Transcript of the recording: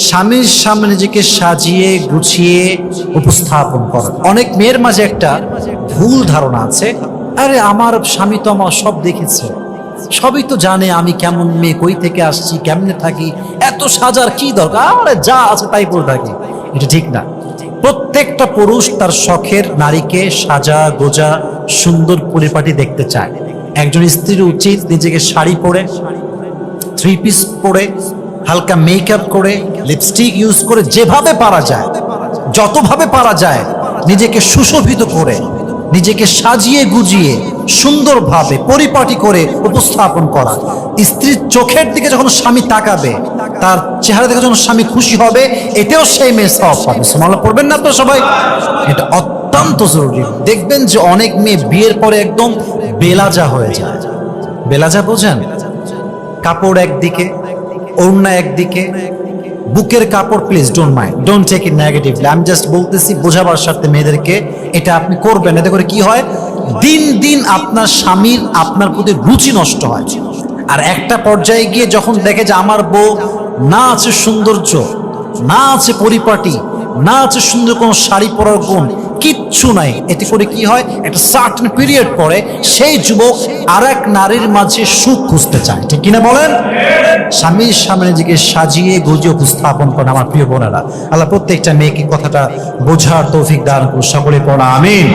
স্বামীর সামনে নিজেকে সাজিয়ে গুছিয়ে উপস্থাপন করা। অনেক মেয়ের মাঝে একটা ভুল ধারণা আছে, আরে আমার স্বামী তো আমার সব দেখেছে, সবই তো জানে আমি কেমন মেয়ে, কই থেকে আসছি, কেমনে থাকি, এত সাজার কি দরকার, আরে যা আছে তাই পরে থাকি। এটা ঠিক না। প্রত্যেকটা পুরুষ তার শখের নারীকে সাজা গোজা সুন্দর পরিপাটি দেখতে চায়। একজন স্ত্রীর উচিত নিজেকে শাড়ি পরে, থ্রি পিস পরে, হালকা মেকআপ করে, লিপস্টিক ইউজ করে, যেভাবে পারা যায়, যতভাবে পারা যায় নিজেকে সুশোভিত করে, নিজেকে সাজিয়ে গুজিয়ে সুন্দরভাবে পরিপাটি করে উপস্থাপন করা। স্ত্রীর চোখের দিকে যখন স্বামী তাকাবে, তার চেহারা দেখে যখন স্বামী খুশি হবে, এতেও সেই মেয়ে সওয়াব পাবে। সুবহানাল্লাহ পড়বেন না তো সবাই? এটা অত্যন্ত জরুরি। দেখবেন যে অনেক মেয়ে বিয়ের পরে একদম বেলাজা হয়ে যায়। বেলাজা বোঝেন? কাপড় একদিকে, ওড়না একদিকে, বুকের কাপড়। Please don't mind, don't take it negatively. আমি জাস্ট বলতেছি বোঝাবার স্বার্থে মেয়েদেরকে, এটা আপনি করবেন। এতে করে কি হয়, দিন দিন আপনার স্বামীর আপনার প্রতি রুচি নষ্ট হয়। আর একটা পর্যায়ে গিয়ে যখন দেখে যে আমার বউ না আছে সৌন্দর্য, না আছে পরিপাটি, না আছে সুন্দর কোনো শাড়ি পরার গুণ, কিচ্ছু নাই, এতে করে কি হয়, একটা সার্টেন পিরিয়ড পরে সেই যুবক আর এক নারীর মাঝে সুখ খুঁজতে চায়। ঠিক কিনা বলেন? স্বামীর সামনে নিজেকে সাজিয়ে গুজিয়ে উপস্থাপন করেন আমার প্রিয় বোনেরা। আল্লাহ প্রত্যেকটা মেয়েকে কথাটা বোঝার তৌফিক দান করুন। সকলে পড়া আমিন।